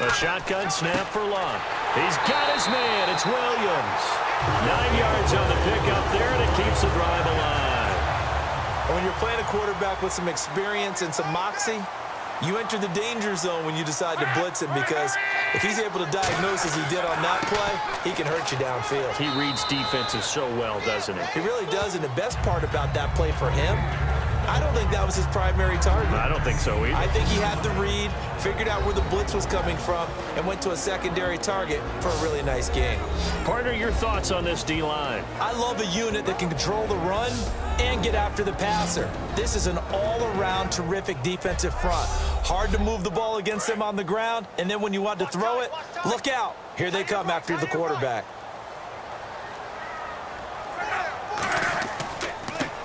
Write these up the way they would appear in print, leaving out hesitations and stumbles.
A shotgun snap for Luck. He's got his man. It's Williams. 9 yards on the pickup there, and it keeps the drive alive. And when you're playing a quarterback with some experience and some moxie, you enter the danger zone when you decide to blitz him, because if he's able to diagnose as he did on that play, he can hurt you downfield. He reads defenses so well, doesn't he? He really does, and the best part about that play for him, I don't think that was his primary target. I don't think so either. I think he had the read, figured out where the blitz was coming from, and went to a secondary target for a really nice game. Partner, your thoughts on this D-line? I love a unit that can control the run and get after the passer. This is an all-around terrific defensive front. Hard to move the ball against them on the ground, and then when you want to throw it, look out. Here they come after the quarterback.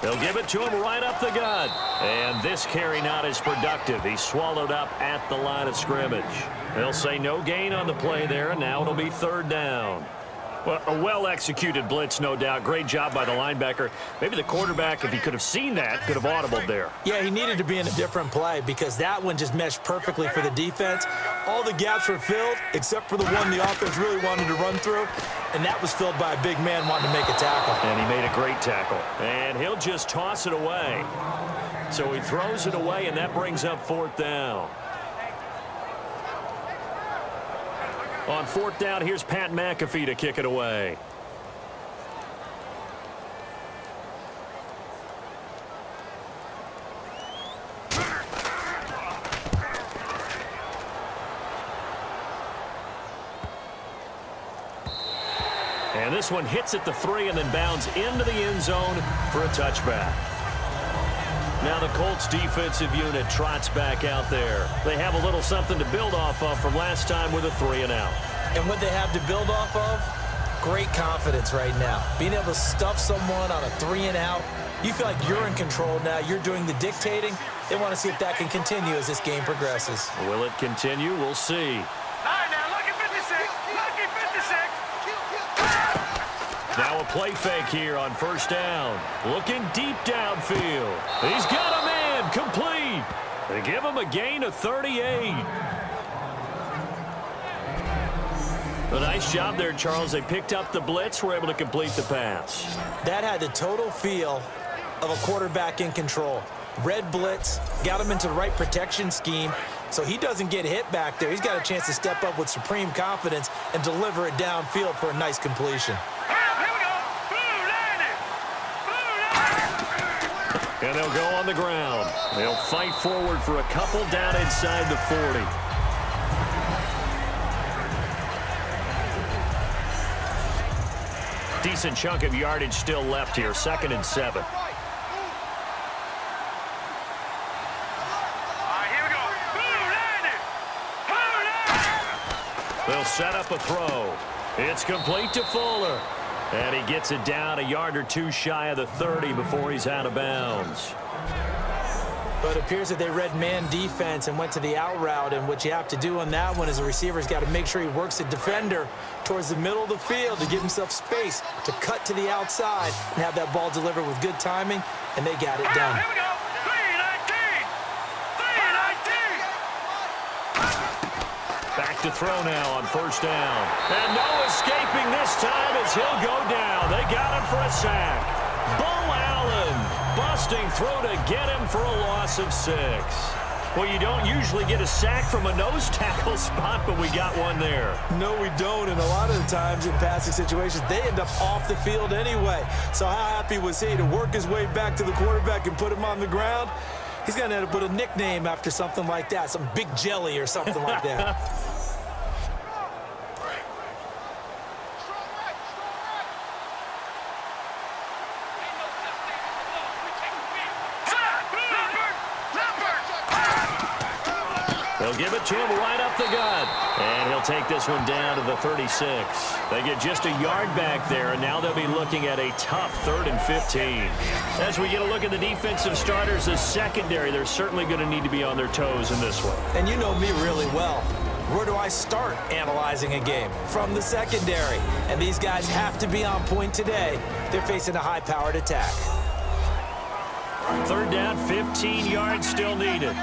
They'll give it to him right up the gut. And this carry not as productive. He's swallowed up at the line of scrimmage. They'll say no gain on the play there, and now it'll be 3rd down. Well, a well-executed blitz, no doubt. Great job by the linebacker. Maybe the quarterback, if he could have seen that, could have audibled there. Yeah, he needed to be in a different play because that one just meshed perfectly for the defense. All the gaps were filled except for the one the offense really wanted to run through, and that was filled by a big man wanting to make a tackle. And he made a great tackle. And he'll just toss it away. So he throws it away, and that brings up 4th down. On 4th down, here's Pat McAfee to kick it away. And this one hits at the 3 and then bounds into the end zone for a touchback. Now the Colts defensive unit trots back out there. They have a little something to build off of from last time with a 3-and-out. And what they have to build off of? Great confidence right now. Being able to stuff someone on a 3-and-out. You feel like you're in control now. You're doing the dictating. They want to see if that can continue as this game progresses. Will it continue? We'll see. All right, now look at 56. Look at 56. Now a play fake here on 1st down. Looking deep downfield. He's got a man complete. They give him a gain of 38. A nice job there, Charles. They picked up the blitz, were able to complete the pass. That had the total feel of a quarterback in control. Red blitz, got him into the right protection scheme, so he doesn't get hit back there. He's got a chance to step up with supreme confidence and deliver it downfield for a nice completion. And they'll go on the ground. They'll fight forward for a couple down inside the 40. Decent chunk of yardage still left here. 2nd and 7. They'll set up a throw. It's complete to Fuller. And he gets it down a yard or two shy of the 30 before he's out of bounds. But it appears that they read man defense and went to the out route, and what you have to do on that one is the receiver's got to make sure he works the defender towards the middle of the field to give himself space to cut to the outside and have that ball delivered with good timing, and they got it done. Here we go. 3-19. Back to throw now on 1st down. And no escaping this time as he'll go down. They got him for a sack. Bo Allen busting through to get him for a loss of 6. Well, you don't usually get a sack from a nose tackle spot, but we got one there. No, we don't, and a lot of the times in passing situations, they end up off the field anyway. So how happy was he to work his way back to the quarterback and put him on the ground? He's going to end up with a nickname after something like that, some Big Jelly or something like that. They'll give it to him right up the gut. And he'll take this one down to the 36. They get just a yard back there, and now they'll be looking at a tough 3rd and 15. As we get a look at the defensive starters, the secondary, they're certainly going to need to be on their toes in this one. And you know me really well. Where do I start analyzing a game? From the secondary. And these guys have to be on point today. They're facing a high-powered attack. 3rd down, 15 yards still needed.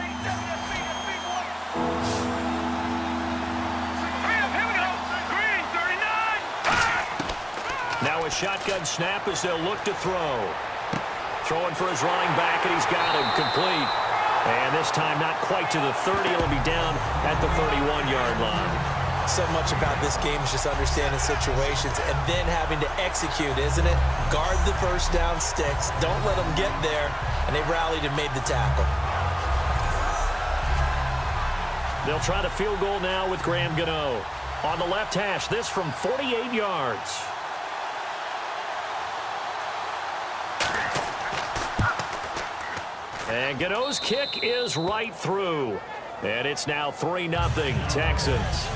a shotgun snap as they'll look to throw. Throwing for his running back, and he's got him complete. And this time not quite to the 30. It'll be down at the 31-yard line. So much about this game is just understanding situations and then having to execute, isn't it? Guard the first down sticks. Don't let them get there. And they rallied and made the tackle. They'll try the field goal now with Graham Gano. On the left hash, this from 48 yards. And Gano's kick is right through. And it's now 3-0 Texans.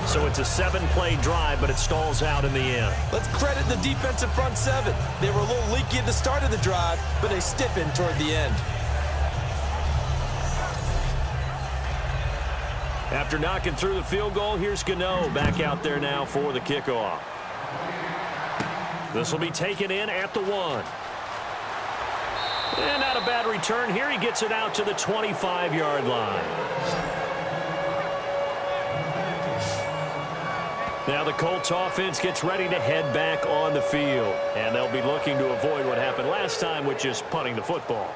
So it's a 7-play drive, but it stalls out in the end. Let's credit the defensive front seven. They were a little leaky at the start of the drive, but they stiffened toward the end. After knocking through the field goal, here's Gano back out there now for the kickoff. This will be taken in at the 1. And not a bad return here. He gets it out to the 25-yard line. Now the Colts offense gets ready to head back on the field. And they'll be looking to avoid what happened last time, which is punting the football.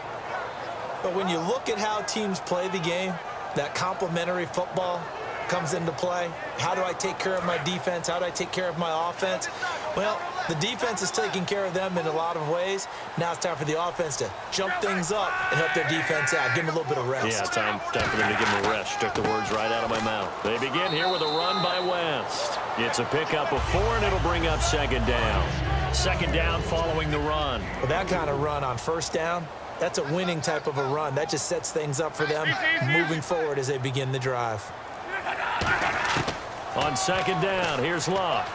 But when you look at how teams play the game, that complementary football comes into play. How do I take care of my defense? How do I take care of my offense? Well, the defense is taking care of them in a lot of ways. Now it's time for the offense to jump things up and help their defense out. Give them a little bit of rest. Yeah, time for them to give them a rest. Took the words right out of my mouth. They begin here with a run by West. It's a pickup of 4, and it'll bring up second down. Second down following the run. Well, that kind of run on first down, that's a winning type of a run. That just sets things up for them moving forward as they begin the drive. On second down, here's Luck.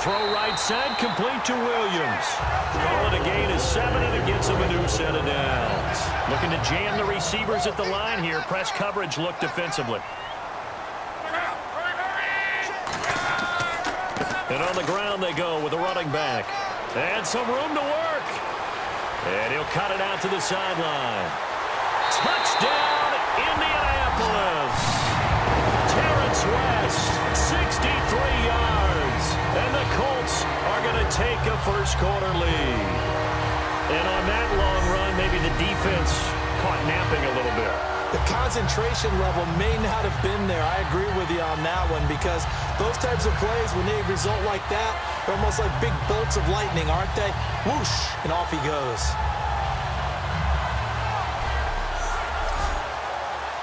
Throw right side, complete to Williams. Call it a gain of 7, and it gets him a new set of downs. Looking to jam the receivers at the line here. Press coverage look defensively. And on the ground they go with a running back. And some room to work. And he'll cut it out to the sideline. Touchdown, Indianapolis. Terrence West, 63 yards. And the Colts are going to take a first-quarter lead. And on that long run, maybe the defense caught napping a little bit. The concentration level may not have been there. I agree with you on that one because those types of plays, when they result like that, they're almost like big bolts of lightning, aren't they? Whoosh, and off he goes.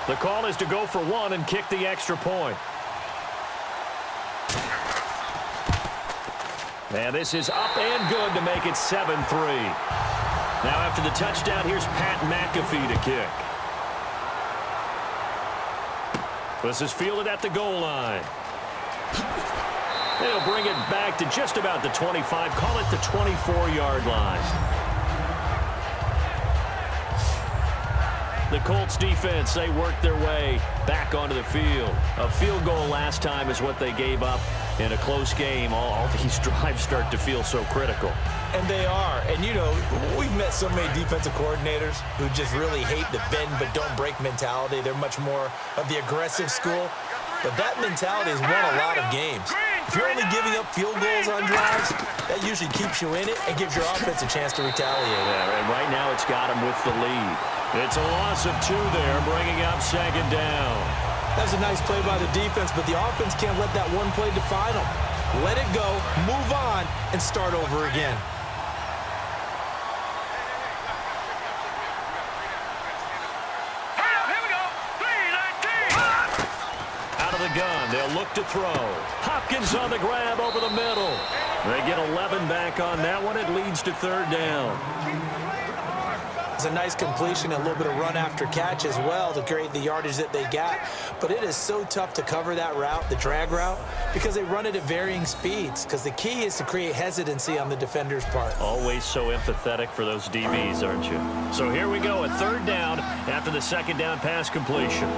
The call is to go for 1 and kick the extra point. And this is up and good to make it 7-3. Now after the touchdown, here's Pat McAfee to kick. This is fielded at the goal line. They'll bring it back to just about the 25. Call it the 24-yard line. The Colts defense, they worked their way back onto the field. A field goal last time is what they gave up in a close game. All these drives start to feel so critical. And they are. And, you know, we've met so many defensive coordinators who just really hate the bend but don't break mentality. They're much more of the aggressive school. But that mentality has won a lot of games. If you're only giving up field goals on drives, that usually keeps you in it and gives your offense a chance to retaliate. Yeah, and right now it's got him with the lead. It's a loss of 2 there, bringing up second down. That was a nice play by the defense, but the offense can't let that one play define them. Let it go, move on, and start over again. Gun. They'll look to throw. Hopkins on the grab over the middle. They get 11 back on that one. It leads to third down. It's a nice completion and a little bit of run after catch as well to create the yardage that they got. But it is so tough to cover that route, the drag route, because they run it at varying speeds. Because the key is to create hesitancy on the defender's part. Always so empathetic for those DBs, aren't you? So here we go, a third down after the second down pass completion.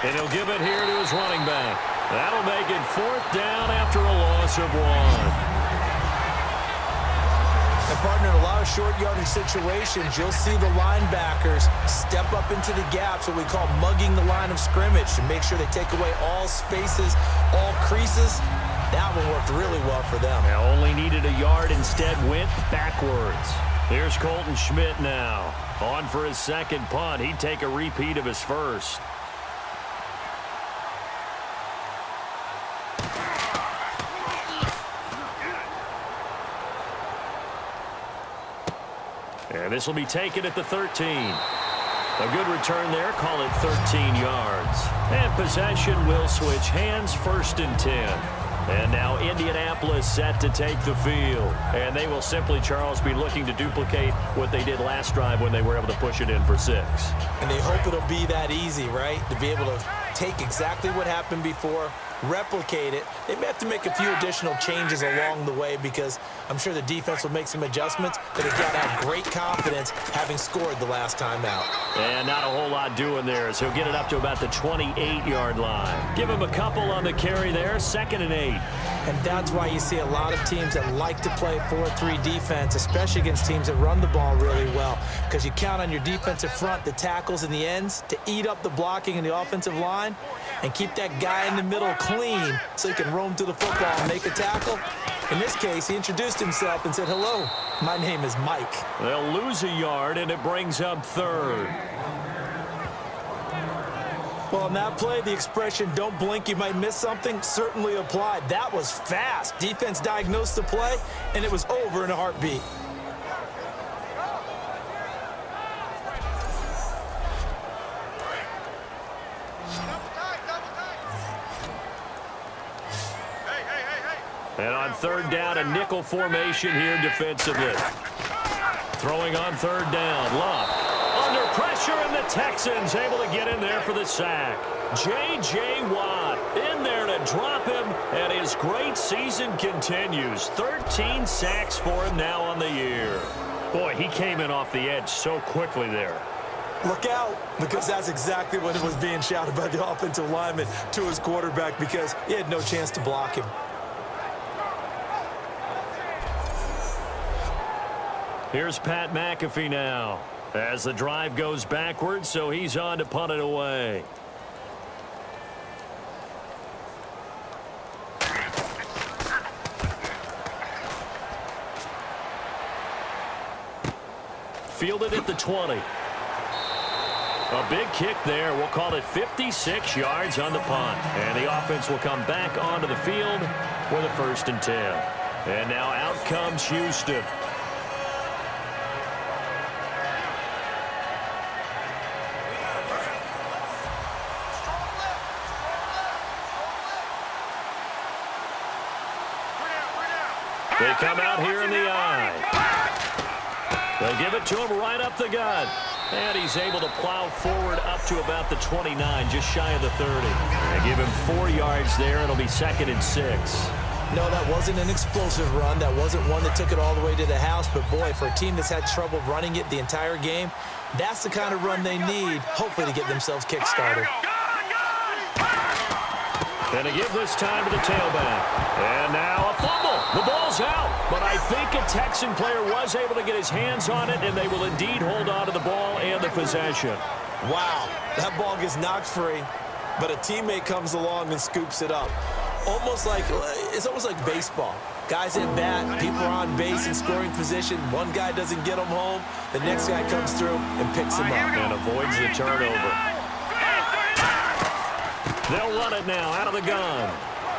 And he'll give it here to his running back. That'll make it 4th down after a loss of 1. And partner, in a lot of short yardage situations, you'll see the linebackers step up into the gaps, what we call mugging the line of scrimmage, to make sure they take away all spaces, all creases. That one worked really well for them. Now only needed a yard, instead went backwards. Here's Colton Schmidt now. On for his second punt. He'd take a repeat of his first. And this will be taken at the 13. A good return there. Call it 13 yards. And possession will switch hands, 1st and 10. And now Indianapolis set to take the field. And they will simply, Charles, be looking to duplicate what they did last drive when they were able to push it in for 6. And they hope it'll be that easy, right? To be able to take exactly what happened before, replicate it. They may have to make a few additional changes along the way because I'm sure the defense will make some adjustments, but they've got to have great confidence having scored the last time out. And not a whole lot doing there, so he'll get it up to about the 28-yard line. Give him a couple on the carry there, 2nd and 8. And that's why you see a lot of teams that like to play 4-3 defense, especially against teams that run the ball really well, because you count on your defensive front, the tackles and the ends, to eat up the blocking in the offensive line and keep that guy in the middle clean so he can roam to the football and make a tackle. In this case, he introduced himself and said, "Hello, my name is Mike." They'll lose a yard, and it brings up 3rd. Well, on that play, the expression, "don't blink, you might miss something," certainly applied. That was fast. Defense diagnosed the play, and it was over in a heartbeat. And on 3rd down, a nickel formation here defensively. Throwing on 3rd down, Luck. Under pressure, and the Texans able to get in there for the sack. J.J. Watt in there to drop him, and his great season continues. 13 sacks for him now on the year. Boy, he came in off the edge so quickly there. Look out, because that's exactly what was being shouted by the offensive lineman to his quarterback, because he had no chance to block him. Here's Pat McAfee now as the drive goes backwards, so he's on to punt it away. Fielded at the 20. A big kick there. We'll call it 56 yards on the punt. And the offense will come back onto the field with a 1st and 10. And now out comes Houston. They come out here in the eye. They'll give it to him right up the gut. And he's able to plow forward up to about the 29, just shy of the 30. They give him 4 yards there. It'll be 2nd and 6. No, that wasn't an explosive run. That wasn't one that took it all the way to the house. But, boy, for a team that's had trouble running it the entire game, that's the kind of run they need, hopefully, to get themselves kick-started. And to give this time to the tailback. And now a fumble. The ball's out. But I think a Texan player was able to get his hands on it, and they will indeed hold on to the ball and the possession. Wow, that ball gets knocked free, but a teammate comes along and scoops it up. It's almost like baseball. Guys at bat, people are on base in scoring position. One guy doesn't get them home. The next guy comes through and picks him up. And avoids the turnover. They'll run it now out of the gun.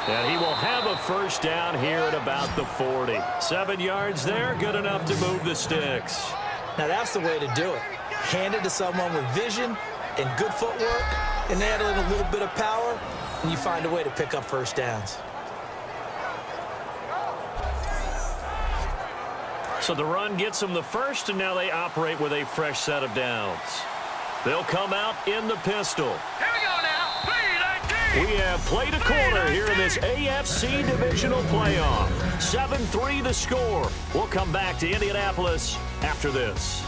And he will have a 1st down here at about the 40. 7 yards there, good enough to move the sticks. Now that's the way to do it. Hand it to someone with vision and good footwork, and add in a little bit of power, and you find a way to pick up 1st downs. So the run gets them the 1st, and now they operate with a fresh set of downs. They'll come out in the pistol. Here we go now. We have played a corner here in this AFC Divisional playoff. 7-3 the score. We'll come back to Indianapolis after this.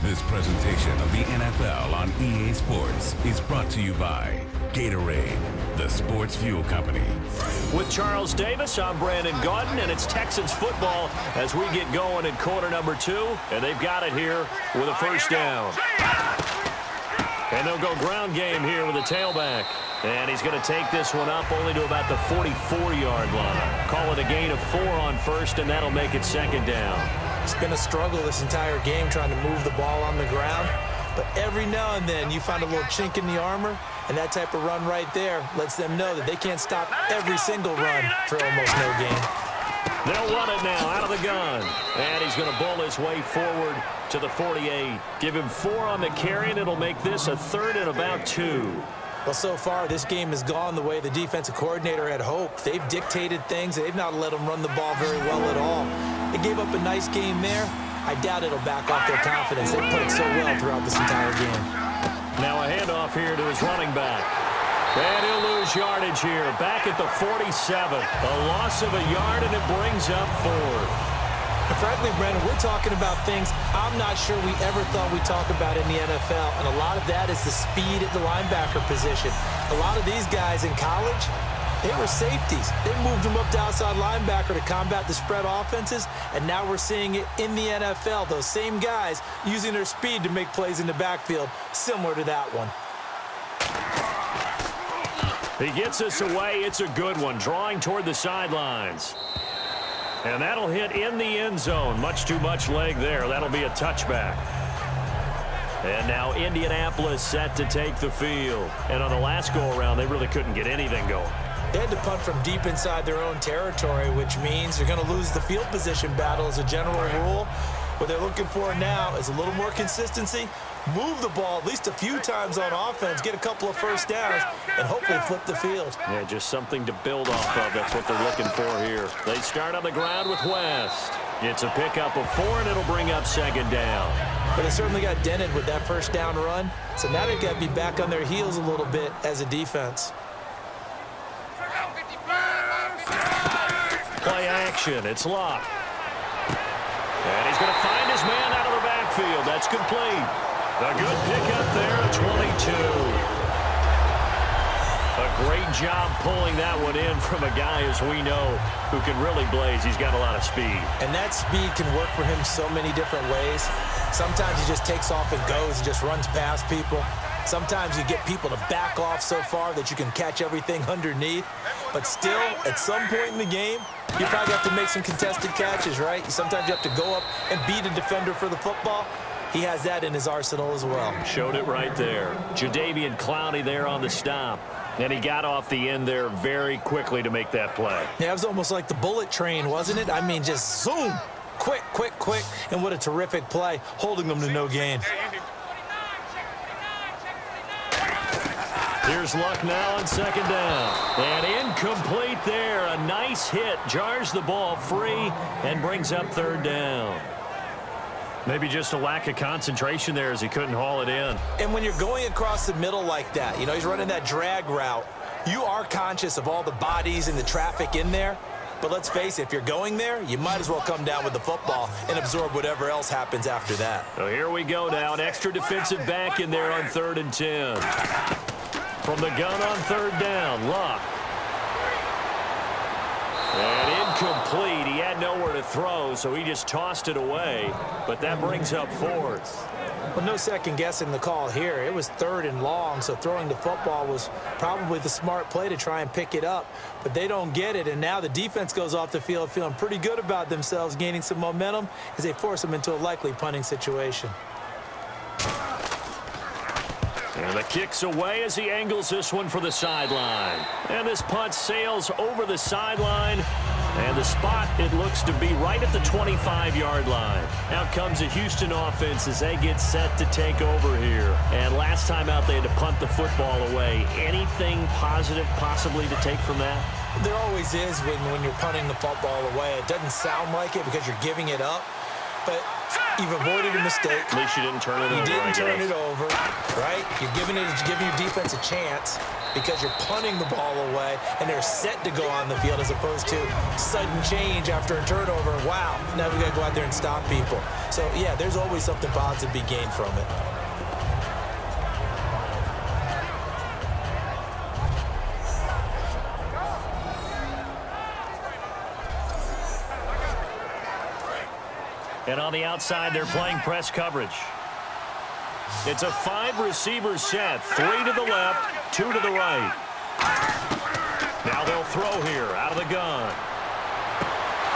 This presentation of the NFL on EA Sports is brought to you by Gatorade, the Sports Fuel Company. With Charles Davis, I'm Brandon Gaudin, and it's Texans football as we get going in quarter number 2, and they've got it here with a first down. And they'll go ground game here with a tailback. And he's going to take this one up only to about the 44-yard line. Call it a gain of 4 on first, and that'll make it second down. It's been a struggle this entire game trying to move the ball on the ground. But every now and then you find a little chink in the armor, and that type of run right there lets them know that they can't stop every single run for almost no gain. They'll run it now out of the gun. And he's going to bull his way forward to the 48. Give him 4 on the carry, and it'll make this a 3rd and about 2. Well, so far, this game has gone the way the defensive coordinator had hoped. They've dictated things. They've not let them run the ball very well at all. They gave up a nice game there. I doubt it'll back off their confidence. They've played so well throughout this entire game. Now a handoff here to his running back. And he'll lose yardage here. Back at the 47. A loss of a yard, and it brings up 4th. And frankly, Brandon, we're talking about things I'm not sure we ever thought we'd talk about in the NFL. And a lot of that is the speed at the linebacker position. A lot of these guys in college, they were safeties. They moved them up to outside linebacker to combat the spread offenses, and now we're seeing it in the NFL. Those same guys using their speed to make plays in the backfield, similar to that one. He gets us away. It's a good one, drawing toward the sidelines. And that'll hit in the end zone. Much too much leg there. That'll be a touchback. And now Indianapolis set to take the field. And on the last go-around, they really couldn't get anything going. They had to punt from deep inside their own territory, which means they're going to lose the field position battle as a general rule. What they're looking for now is a little more consistency, move the ball at least a few times on offense, get a couple of first downs, and hopefully flip the field. Yeah, just something to build off of. That's what they're looking for here. They start on the ground with West. It's a pickup of 4, and it'll bring up second down. But they certainly got dented with that first down run, so now they've got to be back on their heels a little bit as a defense. Play action. It's Luck. And he's going to find his man out of the backfield. That's complete. A good pickup there at 22. A great job pulling that one in from a guy, as we know, who can really blaze. He's got a lot of speed. And that speed can work for him so many different ways. Sometimes he just takes off and goes and just runs past people. Sometimes you get people to back off so far that you can catch everything underneath. But still, at some point in the game, you probably have to make some contested catches, right? Sometimes you have to go up and beat a defender for the football. He has that in his arsenal as well. Showed it right there. Jadeveon Clowney there on the stop. And he got off the end there very quickly to make that play. Yeah, it was almost like the bullet train, wasn't it? I mean, just zoom. Quick, quick, quick. And what a terrific play, holding them to no gain. Here's Luck now on second down. And incomplete there. A nice hit. Jars the ball free and brings up third down. Maybe just a lack of concentration there as he couldn't haul it in. And when you're going across the middle like that, you know, he's running that drag route, you are conscious of all the bodies and the traffic in there. But let's face it, if you're going there, you might as well come down with the football and absorb whatever else happens after that. So here we go now. An extra defensive back in there on 3rd and 10. From the gun on third down, Luck. And incomplete. He had nowhere to throw, so he just tossed it away. But that brings up 4th. Well, no second guessing the call here. It was 3rd and long, so throwing the football was probably the smart play to try and pick it up. But they don't get it, and now the defense goes off the field feeling pretty good about themselves, gaining some momentum as they force them into a likely punting situation. And the kick's away as he angles this one for the sideline. And this punt sails over the sideline. And the spot, it looks to be right at the 25-yard line. Out comes the Houston offense as they get set to take over here. And last time out, they had to punt the football away. Anything positive possibly to take from that? There always is when you're punting the football away. It doesn't sound like it because you're giving it up. But you've avoided a mistake. At least you didn't turn it over. You didn't turn it over, right? You're giving your defense a chance because you're punting the ball away, and they're set to go on the field as opposed to sudden change after a turnover. Wow, now we got to go out there and stop people. So, yeah, there's always something positive to be gained from it. And on the outside, they're playing press coverage. It's a 5-receiver set. 3 to the left, 2 to the right. Now they'll throw here out of the gun.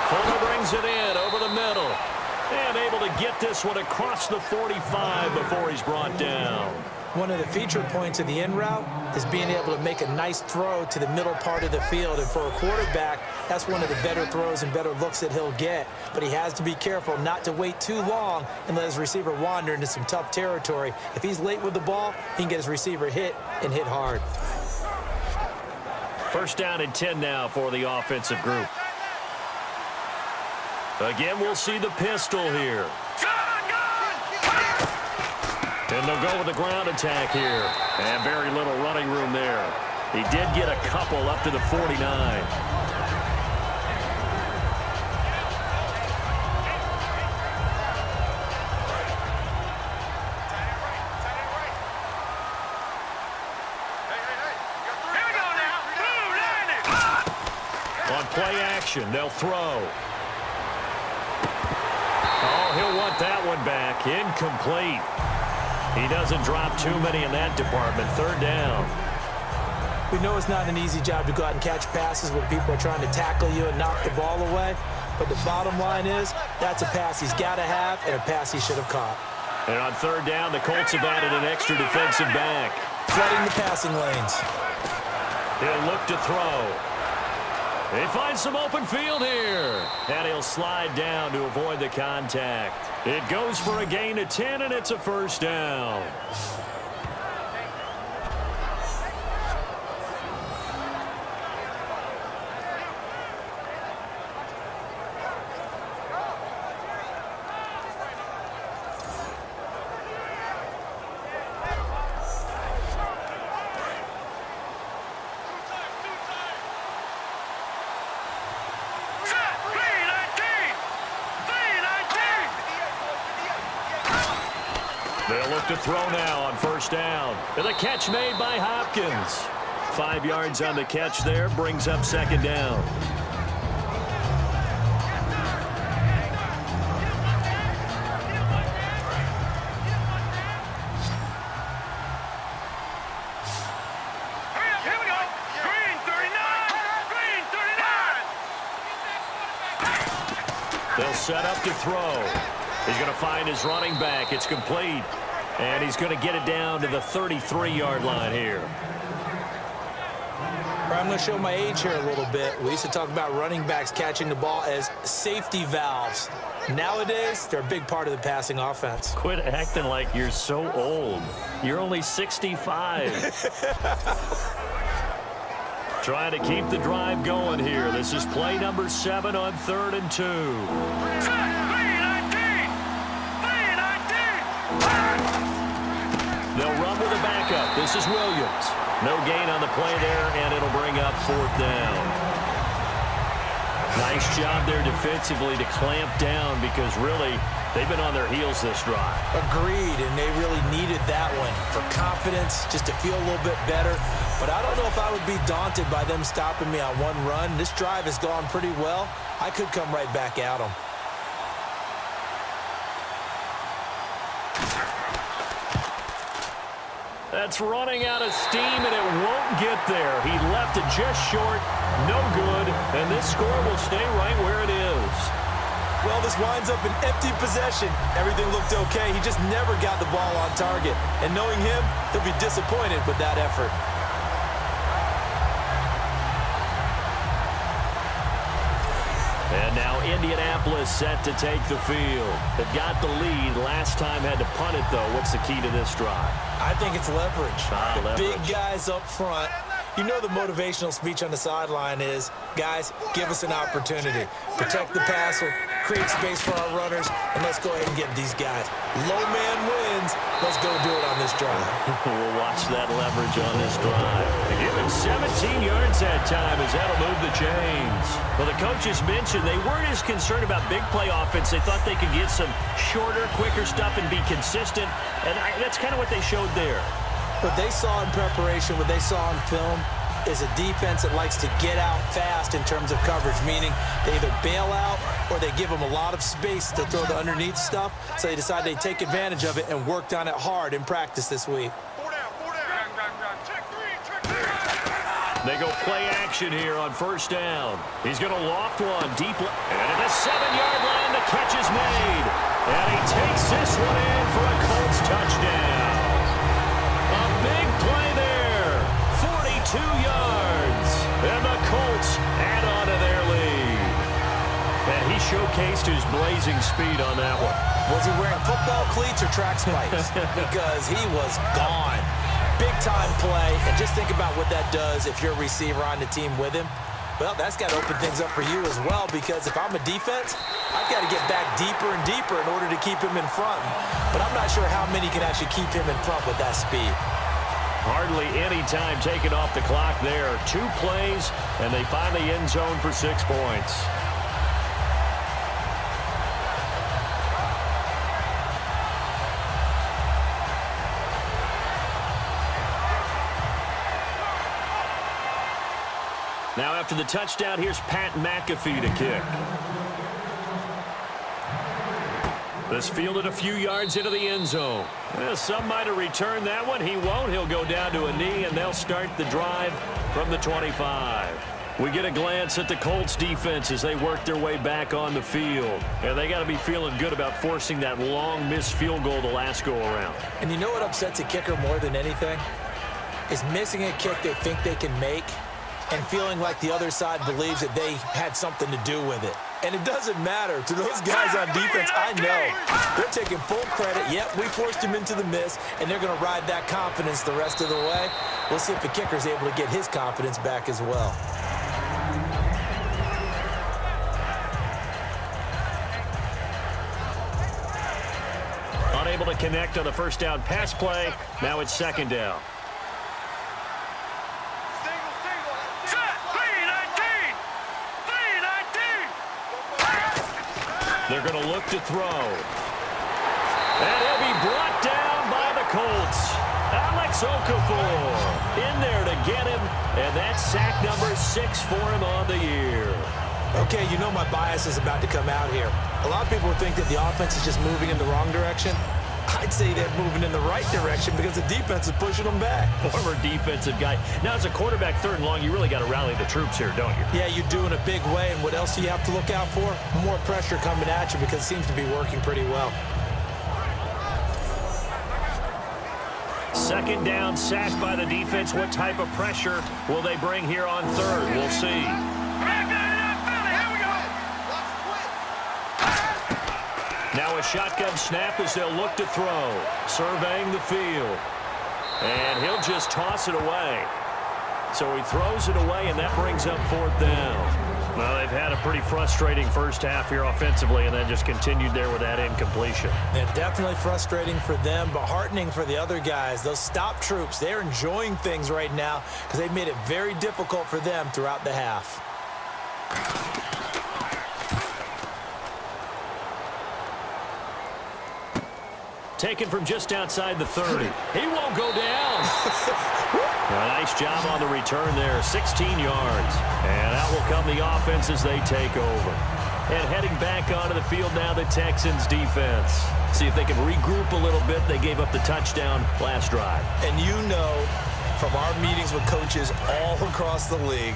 Fuller brings it in over the middle. And able to get this one across the 45 before he's brought down. One of the feature points of the in route is being able to make a nice throw to the middle part of the field. And for a quarterback, that's one of the better throws and better looks that he'll get. But he has to be careful not to wait too long and let his receiver wander into some tough territory. If he's late with the ball, he can get his receiver hit and hit hard. First down and 10 now for the offensive group. Again, we'll see the pistol here. And they'll go with the ground attack here. And very little running room there. He did get a couple up to the 49. On play action, they'll throw. Oh, he'll want that one back. Incomplete. He doesn't drop too many in that department. Third down. We know it's not an easy job to go out and catch passes when people are trying to tackle you and knock the ball away. But the bottom line is, that's a pass he's got to have and a pass he should have caught. And on third down, the Colts have added an extra defensive back. Flooding the passing lanes. He'll look to throw. He finds some open field here. And he'll slide down to avoid the contact. It goes for a gain of 10, and it's a first down. They'll look to throw now on first down. And the catch made by Hopkins. 5 yards on the catch there, brings up second down. Here we go. Green 39. Green 39. They'll set up to throw. He's going to find his running back. It's complete. And he's going to get it down to the 33-yard line here. I'm going to show my age here a little bit. We used to talk about running backs catching the ball as safety valves. Nowadays, they're a big part of the passing offense. Quit acting like you're so old. You're only 65. Trying to keep the drive going here. This is play number 7 on 3rd and 2. They'll run with a backup. This is Williams. No gain on the play there, and it'll bring up 4th down. Nice job there defensively to clamp down because really they've been on their heels this drive. Agreed, and they really needed that one for confidence, just to feel a little bit better. But I don't know if I would be daunted by them stopping me on one run. This drive has gone pretty well. I could come right back at them. That's running out of steam, and it won't get there. He left it just short, no good, and this score will stay right where it is. Well, this winds up an empty possession. Everything looked okay. He just never got the ball on target. And knowing him, he'll be disappointed with that effort. And now Indianapolis set to take the field. They've got the lead. Last time had to punt it, though. What's the key to this drive? I think it's leverage. Leverage. Big guys up front. You know the motivational speech on the sideline is, guys, give us an opportunity. Protect the passer, create space for our runners, and let's go ahead and get these guys. Low man wins. Let's go do it on this drive. We'll watch that leverage on this drive. They give him 17 yards that time as that'll move the chains. Well, the coaches mentioned they weren't as concerned about big play offense. They thought they could get some shorter, quicker stuff and be consistent, and that's kind of what they showed there. What they saw in preparation, what they saw in film, is a defense that likes to get out fast in terms of coverage, meaning they either bail out or they give them a lot of space to throw the underneath stuff, so they decide they take advantage of it and worked on it hard in practice this week. They go play action here on first down. He's going to loft one deep. And at the 7-yard line, the catch is made. And he takes this one in for a Colts touchdown. A big play there. 42 yards. And the Colts add on to their lead. And he showcased his blazing speed on that one. Was he wearing football cleats or track spikes? Because he was gone. Big-time play, and just think about what that does if you're a receiver on the team with him. Well, that's got to open things up for you as well, because if I'm a defense, I've got to get back deeper and deeper in order to keep him in front. But I'm not sure how many can actually keep him in front with that speed. Hardly any time taken off the clock there. 2 plays, and they find the end zone for 6 points. Now after the touchdown, here's Pat McAfee to kick. This fielded a few yards into the end zone. Well, some might have returned that one. He won't. He'll go down to a knee, and they'll start the drive from the 25. We get a glance at the Colts defense as they work their way back on the field. And they got to be feeling good about forcing that long missed field goal the last go-around. And you know what upsets a kicker more than anything? Is missing a kick they think they can make and feeling like the other side believes that they had something to do with it. And it doesn't matter. To those guys on defense, I know. They're taking full credit. Yep, we forced him into the miss, and they're going to ride that confidence the rest of the way. We'll see if the kicker's able to get his confidence back as well. Unable to connect on the first down pass play. Now it's second down. They're going to look to throw. And he'll be brought down by the Colts. Alex Okafor in there to get him. And that's sack number 6 for him on the year. Okay, you know my bias is about to come out here. A lot of people think that the offense is just moving in the wrong direction. I'd say they're moving in the right direction because the defense is pushing them back. Former defensive guy. Now, as a quarterback, 3rd and long, you really got to rally the troops here, don't you? Yeah, you do in a big way. And what else do you have to look out for? More pressure coming at you because it seems to be working pretty well. Second down, sacked by the defense. What type of pressure will they bring here on 3rd? We'll see. Now a shotgun snap as they'll look to throw. Surveying the field. And he'll just toss it away. So he throws it away, and that brings up 4th down. Well, they've had a pretty frustrating first half here offensively, and then just continued there with that incompletion. Yeah, definitely frustrating for them, but heartening for the other guys. Those stop troops, they're enjoying things right now because they've made it very difficult for them throughout the half. Taken from just outside the 30. He won't go down. A nice job on the return there. 16 yards. And out will come the offense as they take over. And heading back onto the field now, the Texans defense. See if they can regroup a little bit. They gave up the touchdown last drive. And you know from our meetings with coaches all across the league,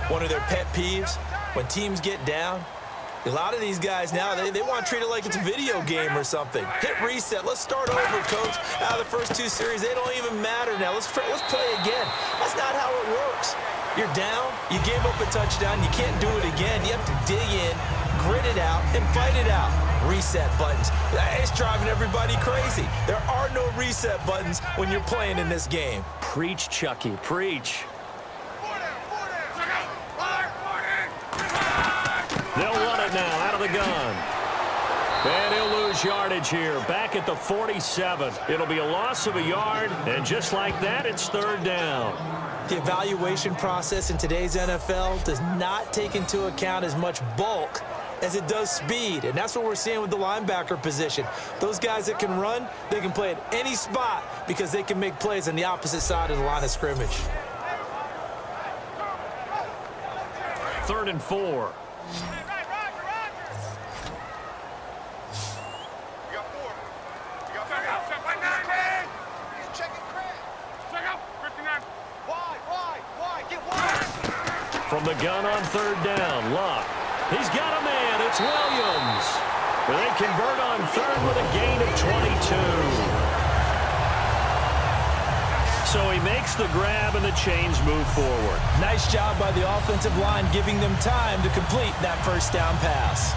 one of their pet peeves, when teams get down, a lot of these guys now, they want to treat it like it's a video game or something. Hit reset. Let's start over, coach. Out of the first 2 series, they don't even matter now. Let's play again. That's not how it works. You're down. You gave up a touchdown. You can't do it again. You have to dig in, grit it out, and fight it out. Reset buttons. It's driving everybody crazy. There are no reset buttons when you're playing in this game. Preach, Chucky. Preach. They'll run it now out of the gun. And he'll lose yardage here. Back at the 47. It'll be a loss of a yard. And just like that, it's 3rd down. The evaluation process in today's NFL does not take into account as much bulk as it does speed. And that's what we're seeing with the linebacker position. Those guys that can run, they can play at any spot because they can make plays on the opposite side of the line of scrimmage. 3rd and 4. From the gun on 3rd down, Luck. He's got a man. It's Williams. They convert on 3rd with a gain of 22. So he makes the grab and the chains move forward. Nice job by the offensive line giving them time to complete that first down pass.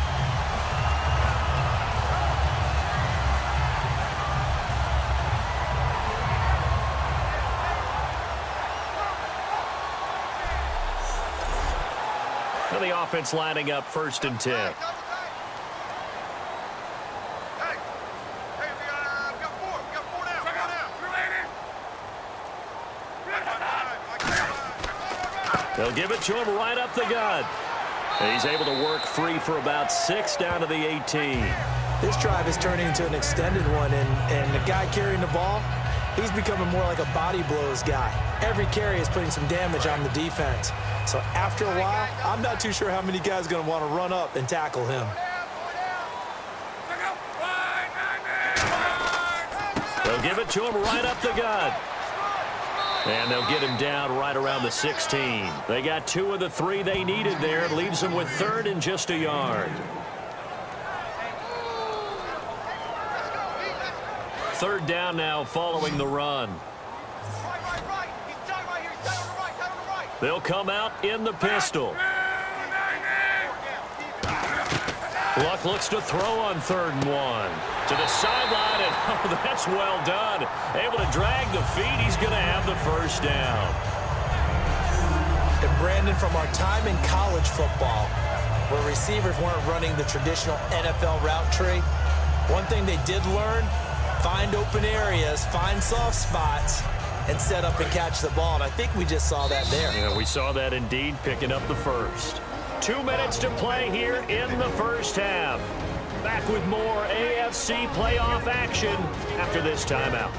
And the offense lining up 1st and 10. They'll give it to him right up the gut. He's able to work free for about 6 down to the 18. This drive is turning into an extended one, and the guy carrying the ball, he's becoming more like a body blows guy. Every carry is putting some damage on the defense. So after a while, I'm not too sure how many guys are going to want to run up and tackle him. They'll give it to him right up the gut. And they'll get him down right around the 16. They got 2 of the 3 they needed there. It leaves them with 3rd and just a yard. 3rd down now following the run. They'll come out in the pistol. Luck looks to throw on 3rd and 1. To the sideline, and oh, that's well done. Able to drag the feet. He's going to have the 1st down. And Brandon, from our time in college football, where receivers weren't running the traditional NFL route tree, one thing they did learn, find open areas, find soft spots, and set up and catch the ball. And I think we just saw that there. Yeah, we saw that indeed, picking up the 1st. 2 minutes to play here in the 1st half. Back with more AFC playoff action after this timeout.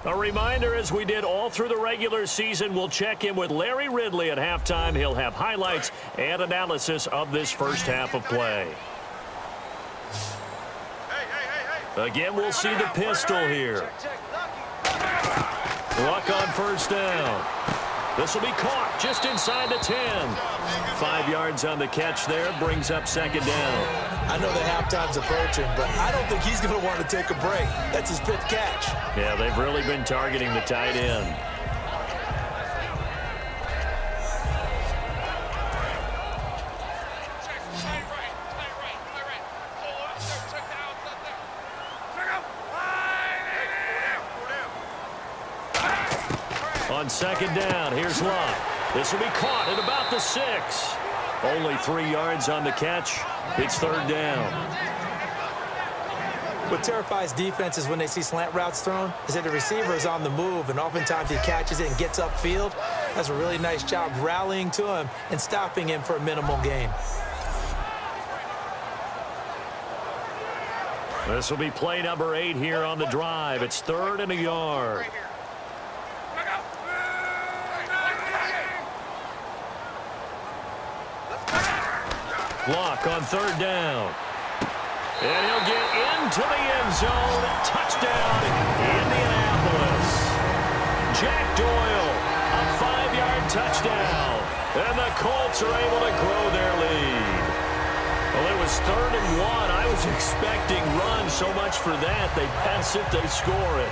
A reminder, as we did all through the regular season, we'll check in with Larry Ridley at halftime. He'll have highlights and analysis of this 1st half of play. Again, we'll see the pistol here. Luck on 1st down. This will be caught just inside the 10. 5 yards on the catch there, brings up 2nd down. I know that halftime's approaching, but I don't think he's going to want to take a break. That's his 5th catch. Yeah, they've really been targeting the tight end. On 2nd down, here's Luck. This will be caught at about the 6. Only 3 yards on the catch. It's 3rd down. What terrifies defenses when they see slant routes thrown is that the receiver is on the move, and oftentimes he catches it and gets upfield. That's a really nice job rallying to him and stopping him for a minimal gain. This will be play number 8 here on the drive. It's 3rd and a yard. Luck on 3rd down. And he'll get into the end zone. Touchdown, Indianapolis. Jack Doyle, a 5-yard touchdown. And the Colts are able to grow their lead. Well, it was 3rd and 1. I was expecting run, so much for that. They pass it, they score it.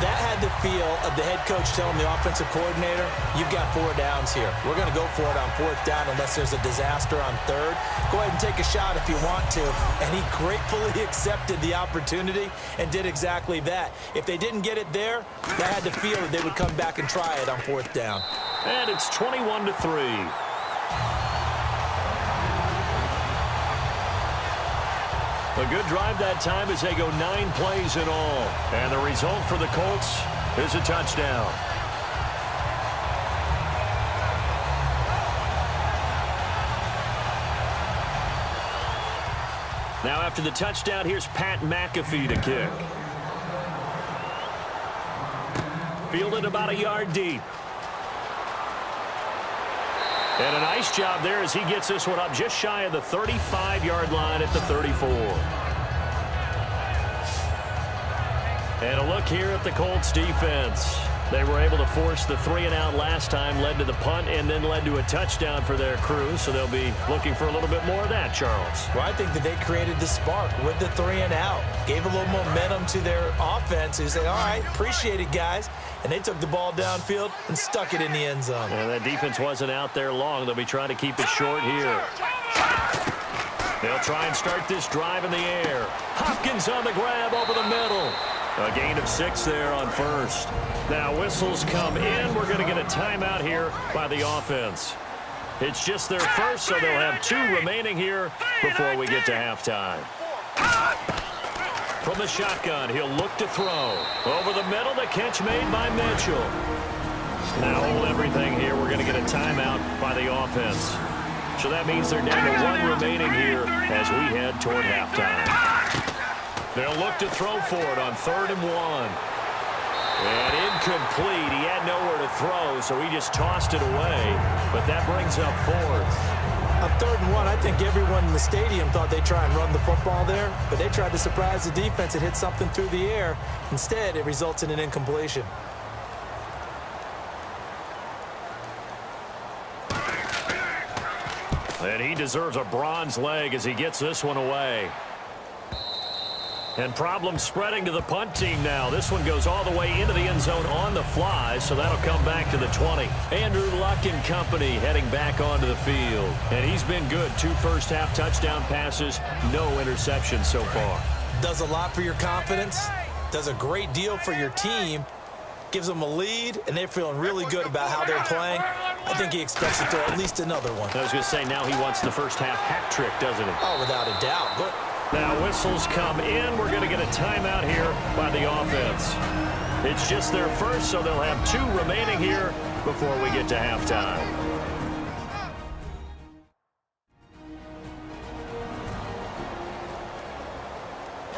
That had the feel of the head coach telling the offensive coordinator, you've got 4 downs here. We're going to go for it on 4th down unless there's a disaster on 3rd. Go ahead and take a shot if you want to. And he gratefully accepted the opportunity and did exactly that. If they didn't get it there, that had the feel that they would come back and try it on 4th down. And it's 21-3. A good drive that time as they go 9 plays in all. And the result for the Colts is a touchdown. Now after the touchdown, here's Pat McAfee to kick. Fielded about a yard deep. And a nice job there as he gets this one up just shy of the 35-yard line at the 34. And a look here at the Colts defense. They were able to force the 3-and-out last time, led to the punt, and then led to a touchdown for their crew. So they'll be looking for a little bit more of that, Charles. Well, I think that they created the spark with the 3-and-out. Gave a little momentum to their offense. They said, all right, appreciate it, guys. And they took the ball downfield and stuck it in the end zone. And that defense wasn't out there long. They'll be trying to keep it short here. They'll try and start this drive in the air. Hopkins on the grab over the middle. A gain of 6 there on first. Now whistles come in. We're going to get a timeout here by the offense. It's just their first, so they'll have 2 remaining here before we get to halftime. From the shotgun, he'll look to throw. Over the middle, the catch made by Mitchell. Now hold everything here. We're going to get a timeout by the offense. So that means they're down to 1 remaining here as we head toward halftime. They'll look to throw for it on 3rd and 1. And incomplete. He had nowhere to throw, so he just tossed it away. But that brings up 4th. On 3rd and 1, I think everyone in the stadium thought they'd try and run the football there, but they tried to surprise the defense and hit something through the air. Instead, it results in an incompletion. And he deserves a bronze leg as he gets this one away. And problems spreading to the punt team now. This one goes all the way into the end zone on the fly, so that'll come back to the 20. Andrew Luck and company heading back onto the field. And he's been good. 2 first-half touchdown passes, no interceptions so far. Does a lot for your confidence, does a great deal for your team, gives them a lead, and they're feeling really good about how they're playing. I think he expects to throw at least another one. I was going to say, now he wants the first-half hat trick, doesn't he? Oh, without a doubt. But now whistles come in. We're going to get a timeout here by the offense. It's just their first, so they'll have 2 remaining here before we get to halftime.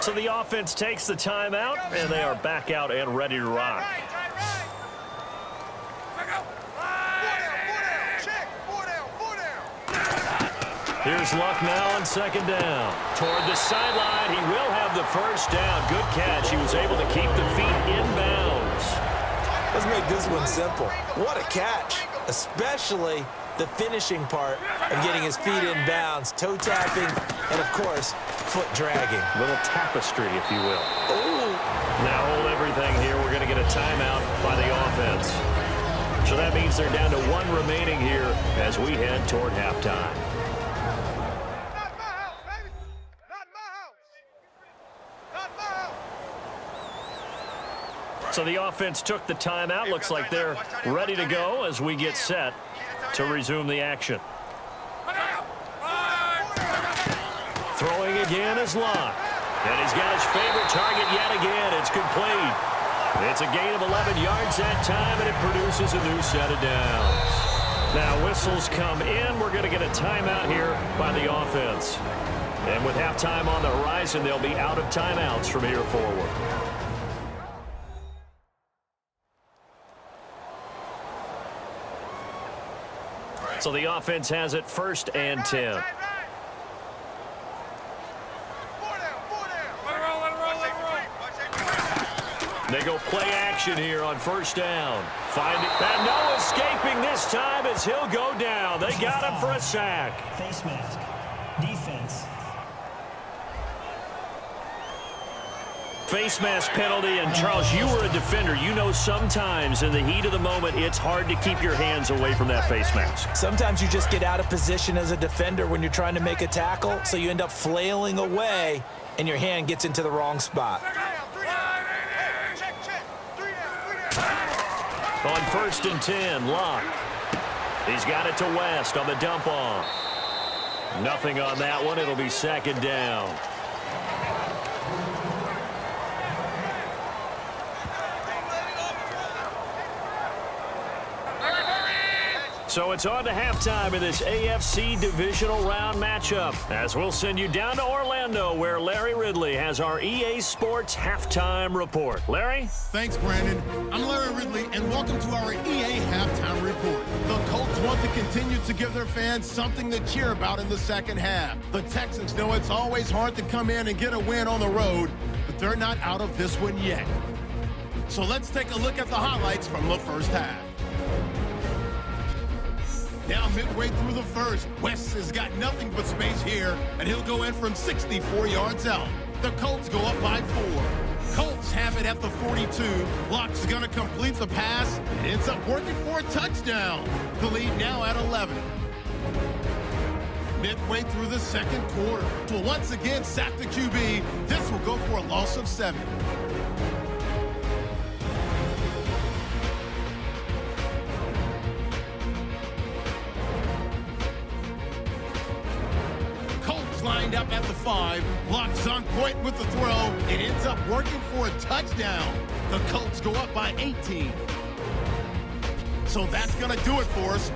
So the offense takes the timeout, and they are back out and ready to rock. Here's Luck now on 2nd down. Toward the sideline, he will have the first down. Good catch. He was able to keep the feet in bounds. Let's make this one simple. What a catch, especially the finishing part of getting his feet in bounds, toe tapping, and of course, foot dragging. A little tapestry, if you will. Ooh. Now hold everything here. We're going to get a timeout by the offense. So that means they're down to 1 remaining here as we head toward halftime. So the offense took the timeout. Looks like they're ready to go as we get set to resume the action. Throwing again is Luck. And he's got his favorite target yet again. It's complete. It's a gain of 11 yards that time, and it produces a new set of downs. Now whistles come in. We're going to get a timeout here by the offense. And with halftime on the horizon, they'll be out of timeouts from here forward. So the offense has it 1st and 10. They go play action here on 1st down. Find it. And no escaping this time as he'll go down. They got him for a sack. Face mask. Defense. Face mask penalty, and Charles, you were a defender. You know sometimes in the heat of the moment, it's hard to keep your hands away from that face mask. Sometimes you just get out of position as a defender when you're trying to make a tackle, so you end up flailing away, and your hand gets into the wrong spot. On 1st and 10, Luck. He's got it to West on the dump off. Nothing on that one. It'll be 2nd down. So it's on to halftime in this AFC Divisional round matchup, as we'll send you down to Orlando, where Larry Ridley has our EA Sports halftime report. Larry? Thanks, Brandon. I'm Larry Ridley, and welcome to our EA halftime report. The Colts want to continue to give their fans something to cheer about in the second half. The Texans know it's always hard to come in and get a win on the road, but they're not out of this one yet. So let's take a look at the highlights from the first half. Now midway through the first, West has got nothing but space here, and he'll go in from 64 yards out. The Colts go up by 4. Colts have it at the 42. Lock's going to complete the pass. It ends up working for a touchdown. The lead now at 11. Midway through the second quarter, will once again sack the QB. This will go for a loss of 7. Lined up at the 5. Lock's on point with the throw. It ends up working for a touchdown. The Colts go up by 18. So that's going to do it for us.